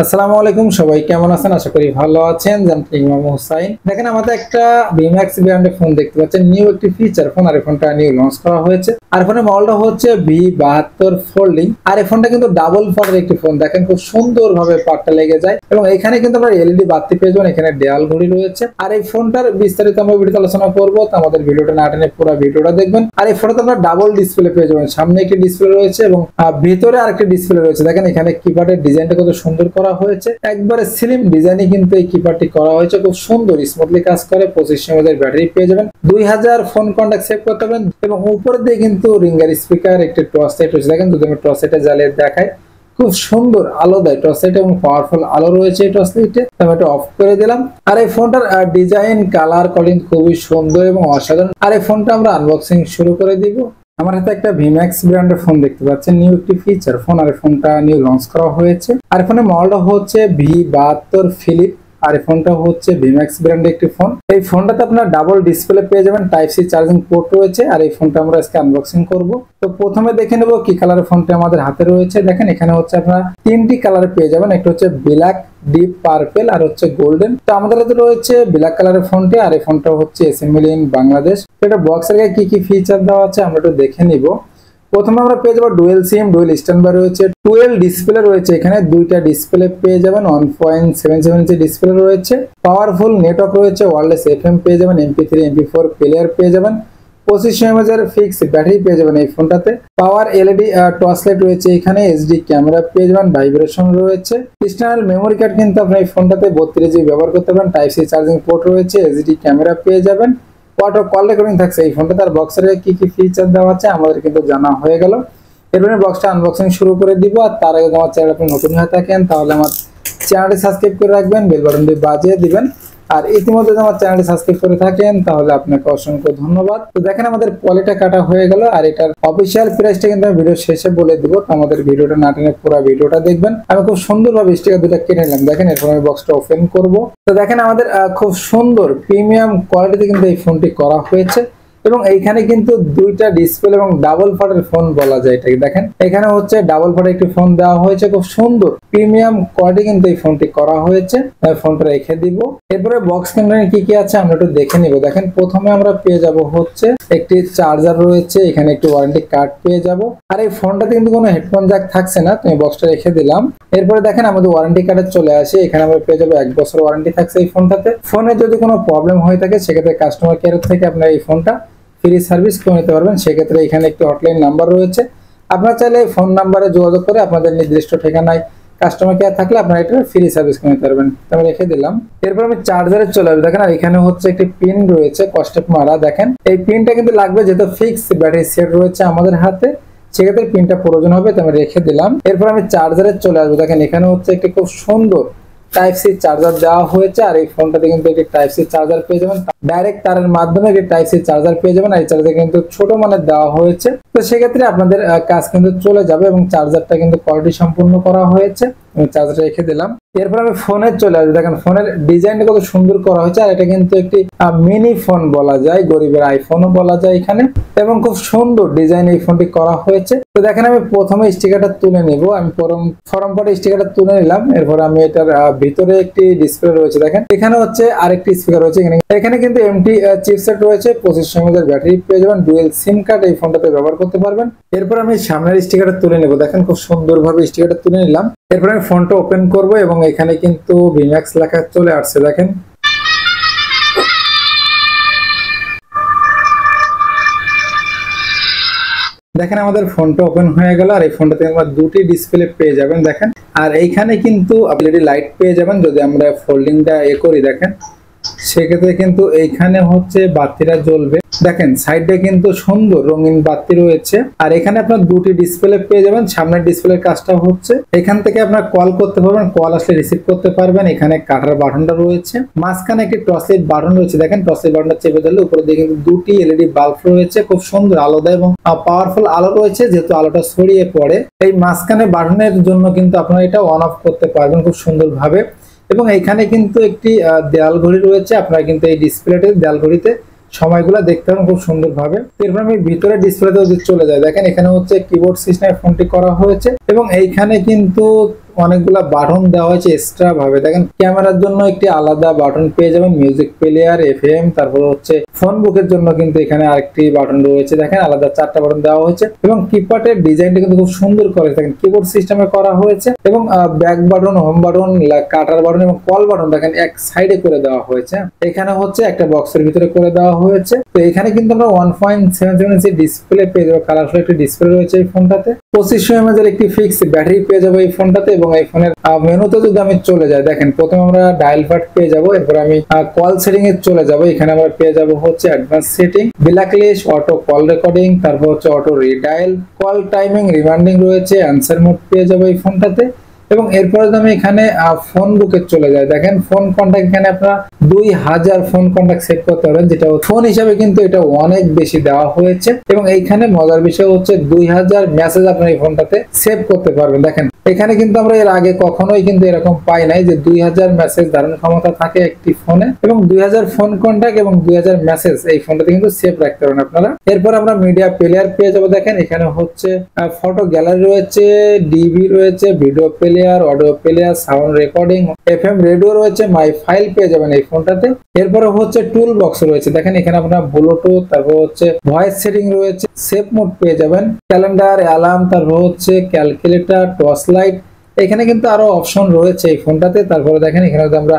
আসসালামু আলাইকুম, সবাই কেমন আছেন? আশা করি ভালো আছেন। যান্ত্রিক মামু হুসাইন। দেখেন আমাদের একটা ভিম্যাক্স ব্র্যান্ডের ফোন দেখতে পাচ্ছেন, নিউ একটি ফিচার ফোন। আর এই ফোনটা নিউ লঞ্চ করা হয়েছে। আর ফোনের মডেলটা হচ্ছে V72 ফোল্ডিং। আর এই ফোনটা কিন্তু ডাবল পার্টের একটি ফোন। দেখেন খুব সুন্দর ভাবে পার্টটা লেগে যায় এবং এখানে কিন্তু আমরা এলইডি বাতি পেয়ে যাবেন। এখানে দেয়াল ঘড়ি রয়েছে। আর এই ফোনটার বিস্তারিত আমরা ভিডিওতে আলোচনা করবো, তো আমাদের ভিডিওটা না টেনে পুরো ভিডিওটা দেখবেন। আর এই ফোনটাতে আমরা ডাবল ডিসপ্লে পেয়ে যাবেন। সামনে একটি ডিসপ্লে রয়েছে এবং ভিতরে আরেকটি ডিসপ্লে রয়েছে। দেখেন এখানে কিপ্যাডের ডিজাইনটা কত সুন্দর করা হয়েছে। একবারে স্লিম ডিজাইনে কিন্তু এই কিপ্যাডটি করা হয়েছে। খুব সুন্দর স্মুথলি কাজ করে। 25 mAh ব্যাটারি পেয়ে যাবেন। 2000 ফোন কন্টাক্ট সেভ করতে পারবেন এবং উপরে দিয়ে কিন্তু রিঙ্গার স্পিকার, একটি টর্চ লাইট রয়েছে। দেখেন যদি আমি টর্চ লাইটে জ্বালিয়ে দেখাই, খুব সুন্দর আলো দেয় টর্চ লাইট এবং পাওয়ারফুল আলো রয়েছে এই টর্চ লাইটে। আমি এটা অফ করে দিলাম। আর এই ফোনটার ডিজাইন, কালার, কোয়ালিটি খুবই সুন্দর এবং অসাধারণ। আর এই ফোনটা আমরা আনবক্সিং শুরু করে দিব। আমার হাতে একটা ভিম্যাক্স ব্র্যান্ডের ফোন দেখতে পাচ্ছেন, নিউ একটি ফিচার ফোন। আর ফোনটা নিউ লঞ্চ করা হয়েছে। আর ফোনের মডেলটা হচ্ছে V72 ফিলিপ। আর এই ফোনটা হচ্ছে ভিম্যাক্স ব্র্যান্ডের একটি ফোন। এই ফোনটাতে আপনার ডাবল ডিসপ্লে পেয়ে যাবেন, টাইপ সি চার্জিং পোর্ট রয়েছে। আর এই ফোনটা আমরা আজকে আনবক্সিং করব। তো প্রথমে দেখে নেব কি কালারের ফোনটা আমাদের হাতে রয়েছে। দেখেন এখানে হচ্ছে আপনারা তিনটি কালার পেয়ে যাবেন। একটা হচ্ছে ব্ল্যাক, ডিপ পার্পল আর হচ্ছে গোল্ডেন। তো আমাদের হাতে রয়েছে ব্ল্যাক কালারের ফোনটি। আর এই ফোনটা হচ্ছে অ্যাসেম্বলি ইন বাংলাদেশ। এটা বক্সের গায়ে কি কি ফিচার দেওয়া আছে আমরা একটু দেখে নিব। প্রথমে আমরা পেয়ে যাবো dual SIM, dual standby রয়েছে, 12 ডিসপ্লে রয়েছে। এখানে দুইটা ডিসপ্লে পেয়ে যাবেন, 1.77 ইঞ্চি ডিসপ্লে রয়েছে। পাওয়ারফুল নেটওয়ার্ক রয়েছে, ওয়্যারলেস FM পেয়ে যাবেন, MP3 MP4 প্লেয়ার পেয়ে যাবেন। 25 mAh ফিক্স ব্যাটারি পেয়ে যাবেন এই ফোনটাতে। পাওয়ার এলইডি টর্চ লাইট রয়েছে। এখানে এইচডি ক্যামেরা পেয়ে যাবেন, ভাইব্রেশন রয়েছে। এক্সটার্নাল মেমোরি কার্ড কিন্তু আপনি এই ফোনটাতে 32 GB ব্যবহার করতে পারেন। টাইপ সি চার্জিং পোর্ট রয়েছে, এইচডি ক্যামেরা পেয়ে যাবেন। ওয়াটার কল রেকর্ডিং থাকছে এই ফোনটা। তার বক্সের কি কি ফিচার দেওয়া আছে আমাদের কিন্তু জানা হয়ে গেল। এরপরে বক্সটা আনবক্সিং শুরু করে দিব। আর তার আগে আমার চ্যানেল আপনি নতুন হয়ে থাকেন তাহলে আমার চ্যানেলটি সাবস্ক্রাইব করে রাখবেন, বেল বাটনটি বাজিয়ে দিবেন। আর ইতিমধ্যে যদি আমার চ্যানেলটি সাবস্ক্রাইব করে থাকেন তাহলে আপনাকে অসংখ্য ধন্যবাদ। তো দেখেন আমাদের পলিটা কাটা হয়ে গেল। আর এটার অফিসিয়াল প্রাইসটা কিন্তু আমি ভিডিও শেষে বলে দিব। তো আমাদের ভিডিওটা না টেনে পুরো ভিডিওটা দেখবেন। আমি খুব সুন্দরভাবে স্টিকার দুটো কিনে নিলাম। দেখেন এরপর আমি বক্সটা ওপেন করব। তো দেখেন আমাদের খুব সুন্দর প্রিমিয়াম কোয়ালিটিতে কিন্তু এই ফোনটি করা হয়েছে এবং এইখানে কিন্তু দুইটা ডিসপ্লে এবং ডাবল পার্টের ফোন বলা যায় এটাকে। দেখেন এখানে হচ্ছে ডাবল পার্টের একটি ফোন দেওয়া হয়েছে। খুব সুন্দর প্রিমিয়াম কোয়ালিটি কিন্তু এই ফোনটি করা হয়েছে। ফোনটা রেখে দিব। এরপরে বক্স কন্টেন্ট কি কি আছে আমরা একটু দেখে নিব। দেখেন প্রথমে আমরা পেয়ে যাব হচ্ছে একটি চার্জার রয়েছে, এখানে একটি ওয়ারেন্টি কার্ড পেয়ে যাব। আর এই ফোনটাতে কিন্তু কোনো হেডফোন জ্যাক থাকছে না, তুমি বক্সটা রেখে দিলাম। এরপরে দেখেন আমাদের ওয়ারেন্টি কার্ডে চলে আসে। এখানে আমরা পেয়ে যাবো 1 বছর ওয়ারেন্টি থাকছে এই ফোনটাতে। ফোনে যদি কোনো প্রবলেম হয়ে থাকে সেক্ষেত্রে কাস্টমার কেয়ার থেকে আপনার এই ফোনটা ফ্রি সার্ভিস করে নিতে পারবেন। সেক্ষেত্রে এখানে একটি হটলাইন নাম্বার রয়েছে। আপনারা চাইলে ফোন নাম্বারে যোগাযোগ করে আপনাদের নির্দিষ্ট ঠিকানায় কাস্টমার কেয়ার থাকলে আপনারা এটা ফ্রি সার্ভিস করে নিতে পারবেন। আমি রেখে দিলাম। এরপর আমি চার্জারে চলে আসবো। দেখেন আর এখানে হচ্ছে একটি পিন রয়েছে কস্টেপ মারা। দেখেন এই পিনটা কিন্তু লাগবে যেহেতু ফিক্স ব্যাটারি সেট রয়েছে আমাদের হাতে, সেক্ষেত্রে পিনটা প্রয়োজন হবে। তো আমি রেখে দিলাম। এরপর আমি চার্জারে চলে আসবো। দেখেন এখানে হচ্ছে একটি খুব সুন্দর টাইপ সি চার্জার দেওয়া হয়েছে। আর এই ফোনটাতে কিন্তু একটি টাইপ সি চার্জার পেয়ে যাবেন, ডাইরেক্ট তারের মাধ্যমে একটি টাইপ সি চার্জার পেয়ে যাবেন। আর এই চার্জার কিন্তু ছোট মানের দেওয়া হয়েছে। তো সেক্ষেত্রে আপনাদের কাজ কিন্তু চলে যাবে এবং চার্জারটা কিন্তু কোয়ালিটি সম্পূর্ণ করা হয়েছে। আমি চার্জারটা রেখে দিলাম। এরপর আমি ফোনে চলে আসবো। দেখেন ফোনের ডিজাইনটা কত সুন্দর করা হয়েছে। আর এটা কিন্তু একটি মিনি ফোন বলা যায়, গরিবের আইফোনও বলা যায় এখানে, এবং খুব সুন্দর ডিজাইন এই ফোনটি করা হয়েছে। তো দেখেন আমি প্রথমে স্টিকারটা তুলে নিব। আমি ফরম পরে স্টিকারটা তুলে নিলাম। এরপর আমি এটার ভিতরে একটি ডিসপ্লে রয়েছে। দেখেন এখানে হচ্ছে আরেকটি স্পিকার রয়েছে। এখানে কিন্তু এমটি চিপসেট রয়েছে। 25 mAh ব্যাটারি পেয়ে যাবেন। ডুয়েল সিম কার্ড এই ফোনটাতে ব্যবহার করতে পারবেন। এরপর আমি সামনের স্টিকারটা তুলে নেব। দেখেন খুব সুন্দরভাবে স্টিকারটা তুলে নিলাম। এরপর আমি ফোনটা ওপেন করব এবং এখানে কিন্তু ভিম্যাক্স লেখা চলে আসছে। দেখেন দেখেন আমাদের ফোনটা ওপেন হয়ে গেল। আর এই ফোনটাতে আমরা দুটি ডিসপ্লে পেয়ে যাবেন। দেখেন আর এইখানে কিন্তু এলইডি লাইট পেয়ে যাবেন। যদি আমরা ফোল্ডিংটা করি দেখেন সেক্ষেত্রে কিন্তু এইখানে হচ্ছে বাতিটা জ্বলবে। দেখেন সাইডে কিন্তু সুন্দর রঙিন বাতি রয়েছে। আর এখানে আপনার দুটি ডিসপ্লে পেয়ে যাবেন। সামনের ডিসপ্লের কাজটা হচ্ছে এখান থেকে আপনার কল করতে পারবেন, কল আসলে রিসিভ করতে পারবেন। এখানে কাটার বাটনটা রয়েছে, মাঝখানে একটি টর্চ লাইট বাটন রয়েছে। দেখেন টর্চ লাইট বাটনটা চেপে ধরলে উপরে দিকে কিন্তু দুটি এলইডি বাল্ব রয়েছে। খুব সুন্দর আলো দেয় এবং পাওয়ারফুল আলো রয়েছে। যেহেতু আলোটা ছড়িয়ে পড়ে এই মাঝখানে বাটনের জন্য কিন্তু আপনারা এটা অন অফ করতে পারবেন খুব সুন্দরভাবে। এবং এখানে কিন্তু একটি দেয়াল ঘড়ি রয়েছে। আপনারা কিন্তু এই ডিসপ্লেতে দেয়াল ঘড়িতে সময়গুলো দেখতে পাবেন খুব সুন্দরভাবে। এরপর আমি ভিতরে ডিসপ্লেতে যদি চলে যাই দেখেন এখানে হচ্ছে কিবোর্ড সিস্টেমের ফোনটি করা হয়েছে এবং এইখানে কিন্তু অনেকগুলা বাটন দেওয়া হয়েছে এক্সট্রা ভাবে। দেখেন ক্যামেরার জন্য একটি আলাদা বাটন পেয়ে যাবেন, মিউজিক প্লেয়ার, এফএম, তারপর হচ্ছে ফোন বুকের জন্য কিন্তু এখানে আরেকটি বাটন রয়েছে। দেখেন আলাদা 4টা বাটন দেওয়া হয়েছে এবং কিপ্যাডের ডিজাইনটা কিন্তু খুব সুন্দর করে দেখেন কিবোর্ড সিস্টেমে করা হয়েছে এবং ব্যাক বাটন, হোম বাটন, কাটার বাটন এবং কল বাটন দেখেন এক সাইডে করে দেওয়া হয়েছে। এখানে হচ্ছে একটা বক্সের ভিতরে করে দেওয়া হয়েছে। তো এখানে কিন্তু আমরা 1.77 ইঞ্চি ডিসপ্লে পেয়ে যাবো, কালারফুল একটি ডিসপ্লে রয়েছে এই ফোনটাতে। 2500 mAh এর একটি ফিক্স ব্যাটারি পেয়ে যাবো এই ফোনটাতে। এবং এই ফোনের মেনুতে যদি আমি চলে যাই, দেখেন প্রথমে আমরা ডায়াল প্যাড পেয়ে যাবো, এরপর আমি কল সেটিং এ চলে যাব। এখানে আমরা পেয়ে যাবো হচ্ছে advance setting, black list, auto call recording, তারপর হচ্ছে auto redial, call timing, reminding রয়েছে, অ্যান্সার মোড পেয়ে যাবো এই ফোনটাতে। এবং এরপরে আমি এখানে ফোন বুকে চলে যাই, দেখেন ফোন কন্ট্যাক্ট এখানে আপনারা 2000 ফোন কন্ট্যাক্ট সেভ করতে পারেন, যেটা ফোন হিসাবে কিন্তু এটা অনেক বেশি দেওয়া হয়েছে। এবং এইখানে মজার বিষয় হচ্ছে 2000 মেসেজ আপনার এই ফোনটাতে সেভ করতে পারবেন। দেখেন এখানে কিন্তু আমরা এর আগে কখনোই কিন্তু এরকম পাই নাই যে 2000 মেসেজ ধারণ ক্ষমতা থাকে একটি ফোনে এবং 2000 ফোন কন্ট্যাক্ট এবং 2000 মেসেজ এই ফোনটাতে কিন্তু সেভ রাখতে পারেন আপনারা। এরপর আমরা মিডিয়া প্লেয়ার পেয়ে যাবো। দেখেন এখানে হচ্ছে ফটো গ্যালারি রয়েছে, ডিবি রয়েছে, video player, audio player, sound recording, FM radio রয়েছে, মাই ফাইল পেয়ে যাবেন এই ফোনটাতে। এরপরে হচ্ছে টুল বক্স রয়েছে, দেখেন এখানে আপনার ব্লুটুথ, তারপর হচ্ছে ভয়েস সেটিং রয়েছে, সেভ মোড পেয়ে যাবেন, ক্যালেন্ডার, অ্যালার্ম, তারপর হচ্ছে ক্যালকুলেটর, টর্চ লাইট। এখানে কিন্তু আরো অপশন রয়েছে এই ফোনটাতে। তারপরে দেখেন এখানে যদি আমরা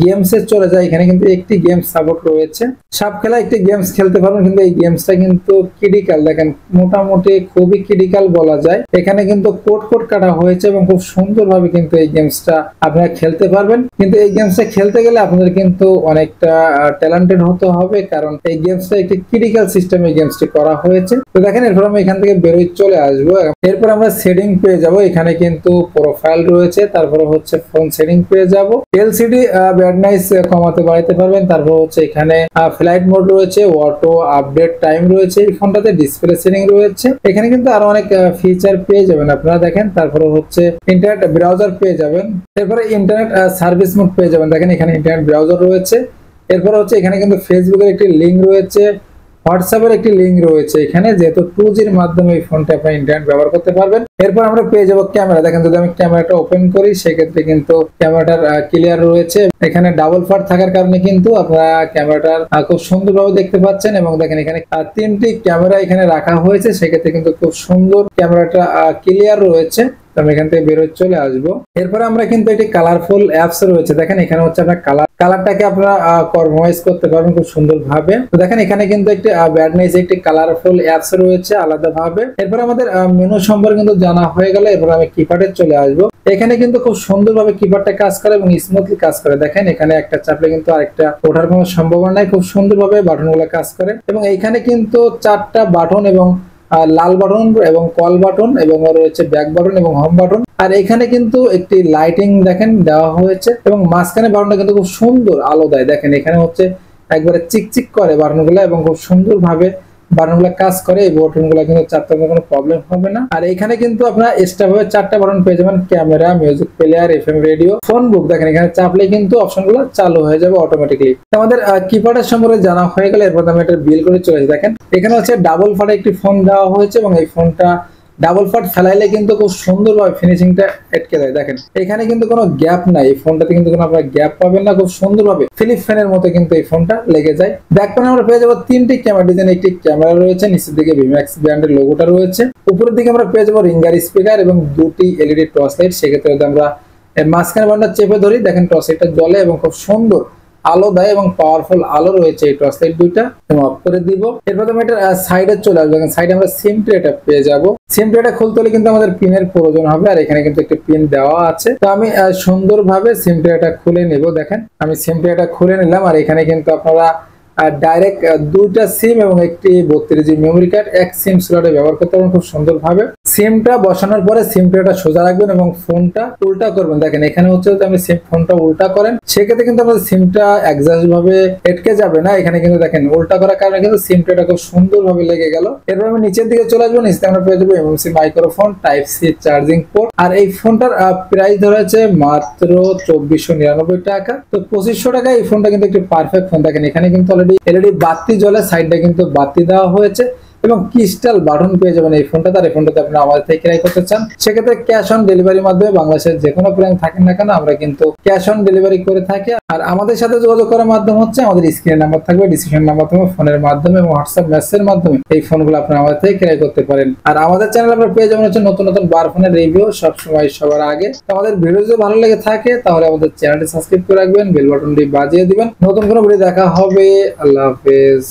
গেমসে চলে যায়, এখানে কিন্তু একটি গেমস সাপোর্ট রয়েছে, সাপ খেলা একটি গেমস খেলতে পারবেন। কিন্তু এই গেমসটা কিন্তু ক্রিটিক্যাল, দেখেন মোটামুটি খুবই ক্রিটিক্যাল বলা যায়। এখানে কিন্তু কোড কাটা হয়েছে এবং খুব সুন্দরভাবে কিন্তু এই গেমসটা আপনারা খেলতে পারবেন। কিন্তু এই গেমসটা খেলতে গেলে আপনাদের কিন্তু অনেকটা ট্যালেন্টেড হতে হবে, কারণ এই গেমসটা একটি ক্রিটিক্যাল সিস্টেমে গেমসটি করা হয়েছে। তো দেখেন এরপর আমি এখান থেকে বেরোয় চলে আসবো। এরপর আমরা সেটিং পেয়ে যাব, এখানে কিন্তু প্রোফাইল রয়েছে, তারপরে হচ্ছে ফোন সেটিং পেয়ে যাব, এলসিডি ব্রাইটনেস কমাতে বাড়াতে পারবেন, তারপর হচ্ছে এখানে ফ্লাইট মোড রয়েছে, অটো আপডেট টাইম রয়েছে এই ফোনটাতে, ডিসপ্লে সেটিং রয়েছে। এখানে কিন্তু আরো অনেক ফিচার পেয়ে যাবেন আপনারা। দেখেন তারপরে হচ্ছে ইন্টারনেট ব্রাউজার পেয়ে যাবেন, এরপরে ইন্টারনেট সার্ভিস মোড পেয়ে যাবেন। দেখেন এখানে ইন্টারনেট ব্রাউজার রয়েছে, এরপর হচ্ছে এখানে কিন্তু ফেসবুকের একটি লিঙ্ক রয়েছে, হোয়াটসঅ্যাপের একটি লিঙ্ক রয়েছে এখানে, যেহেতু 2G এর মাধ্যমে এই ফোনটা আপনি ইন্টারনেট ব্যবহার করতে পারবেন। এরপর আমরা পেয়ে যাব ক্যামেরা। দেখেন যদি আমি ক্যামেরাটা ওপেন করি সেক্ষেত্রে কিন্তু ক্যামেরাটার ক্লিয়ার রয়েছে। এখানে ডাবল ফার থাকার কারণে কিন্তু আপনারা ক্যামেরাটার খুব সুন্দরভাবে দেখতে পাচ্ছেন। এবং দেখেন এখানে 3টি ক্যামেরা এখানে রাখা হয়েছে, সেক্ষেত্রে কিন্তু খুব সুন্দর ক্যামেরাটা ক্লিয়ার রয়েছে। আমি এখান থেকে বেরোয় চলে আসবো। এরপরে আমরা কিন্তু একটি কালারফুল অ্যাপস রয়েছে, দেখেন এখানে হচ্ছে আপনার কালারটাকে আপনারা কস্টমাইজ করতে পারবেন খুব সুন্দর ভাবে। তো দেখেন এখানে কিন্তু একটি ব্রাইটনেস একটি কালারফুল অ্যাপস রয়েছে আলাদা ভাবে। এরপর আমাদের মেনু সম্পর্কে কিন্তু জানা হয়ে গেল। এরপর আমি কিপ্যাডে চলে আসবো। এখানে কিন্তু খুব সুন্দরভাবে কিপ্যাডটা কাজ করে এবং স্মুথলি কাজ করে। দেখেন এখানে একটা চাপলে কিন্তু আরেকটা ওঠার কোনো সম্ভাবনা নাই, খুব সুন্দরভাবে বাটনগুলো কাজ করে। এবং এইখানে কিন্তু 4টা বাটন এবং লাল বাটন এবং কল বাটন এবং রয়েছে ব্যাক বাটন এবং হোম বাটন। আর এখানে কিন্তু একটি লাইটিং দেখেন দেওয়া হয়েছে এবং মাঝখানে বাটনটা কিন্তু খুব সুন্দর আলো দেয়। দেখেন এখানে হচ্ছে একবারে চিকচিক করে বাটনগুলো এবং খুব সুন্দর ভাবে বাটনগুলো কাজ করে। এই বাটনগুলো কিন্তু চাপতে কোনো প্রবলেম হবে না। আর এখানে কিন্তু আপনারা এক্সট্রা ভাবে 4টা বাটন পেয়ে যাবেন, camera, music player, FM radio, phone বুক। দেখেন এখানে চাপলে কিন্তু অপশনগুলো চালু হয়ে যাবে অটোমেটিক্যালি। আমাদের কিপ্যাডের সম্পর্কে জানা হয়ে গেলে এরপর আমি এটা বিল করে চলে আসি। দেখেন এখানে হচ্ছে ডাবল ফাটে একটি ফোন দেওয়া হয়েছে এবং এই ফোনটা ডাবল ফাট ফেলাইলে কিন্তু খুব সুন্দরভাবে ফিনিশিংটা আটকে যায়। দেখেন এখানে কিন্তু কোনো গ্যাপ নাই, এই ফোনটাতে কিন্তু কোনো আপনারা গ্যাপ পাবেন না, খুব সুন্দরভাবে ফিলিপ ফ্যানের মতো কিন্তু এই ফোনটা লেগে যায়। ব্যাক প্যানেলে আমরা পেয়ে যাবো 3টি ক্যামেরা ডিজাইন, একটি ক্যামেরা রয়েছে, নিচের দিকে ভিম্যাক্স ব্র্যান্ডের লোগোটা রয়েছে, উপরের দিকে আমরা পেয়ে যাবো রিঙ্গার স্পিকার এবং 2টি এলইডি টর্চ লাইট। সেক্ষেত্রে যদি আমরা মাঝখানে বাটনটা চেপে ধরি, দেখেন টর্চ লাইটটা জ্বলে এবং খুব সুন্দর আলো দেয় এবং পাওয়ারফুল আলো রয়েছে এই টর্চ লাইট দুইটা। অফ করে দিব। এরপর আমি এটা সাইডে চলে আসবো। সাইডে আমরা সিম ট্রেটা পেয়ে যাব। সিম ট্রেটা খুলতে হলে কিন্তু আমাদের পিনের প্রয়োজন হবে, আর এখানে কিন্তু একটা পিন দেওয়া আছে। তো আমি সুন্দরভাবে সিম ট্রেটা খুলে নেব। দেখেন আমি সিম ট্রেটা খুলে নিলাম। আর এখানে কিন্তু আপনারা ডাইরেক্ট 2টা সিম এবং একটি 32GB মেমোরি কার্ড এক সিম স্লটে ব্যবহার করতে পারবেন খুব সুন্দরভাবে। সিমটা বসানোর পরে সিম ট্রেটা সোজা রাখবেন এবং ফোনটা উল্টা করবেন। দেখেন এখানে হচ্ছে যদি আপনি ফোনটা উল্টা করেন সেক্ষেত্রে কিন্তু আমাদের সিমটা এক্সাক্ট ভাবে আটকে যাবে না। এখানে কিন্তু দেখেন উল্টা করার কারণে কিন্তু সিম ট্রেটা খুব সুন্দরভাবে লেগে গেল। এরপর আমি নিচের দিকে চলে আসবো। নিচে আমরা পেয়ে যাবো MMC microphone, type C charging port. আর এই ফোনটার প্রাইস ধরা হচ্ছে মাত্র 2499 টাকা। তো 2500 টাকা এই ফোনটা কিন্তু একটি পারফেক্ট ফোন। দেখেন এখানে কিন্তু এলইডি বাতি জ্বলে, সাইডটা কিন্তু বাতি দেওয়া হয়েছে এবং ক্রিস্টাল বাটন পেয়ে যাবেন এই ফোনটা। তার এই ফোনটাতে আপনি আমাদের থেকে ক্রয় করতে চান, সেক্ষেত্রে ক্যাশ অন ডেলিভারির মাধ্যমে বাংলাদেশের যে কোনো প্রান্তে থাকেন না কেন আমরা কিন্তু ক্যাশ অন ডেলিভারি করে থাকি। আর আমাদের সাথে যোগাযোগ করার মাধ্যম হচ্ছে আমাদের স্ক্রিনে নাম্বার থাকবে, ডিসক্রিপশন নাম্বার থাকবে, ফোনের মাধ্যমে এবং হোয়াটসঅ্যাপ মেসেজের মাধ্যমে এই ফোনগুলো আপনারা আমাদের থেকে ক্রয় করতে পারেন। আর আমাদের চ্যানেলে আপনারা পেয়ে যাবেন হচ্ছে নতুন নতুন বার ফোনের রিভিউ সবসময় সবার আগে। তো আমাদের ভিডিও যদি ভালো লেগে থাকে তাহলে আমাদের চ্যানেলটি সাবস্ক্রাইব করে রাখবেন, বেল বাটনটি বাজিয়ে দিবেন। নতুন কোনো ভিডিও দেখা হবে। আল্লাহ হাফেজ।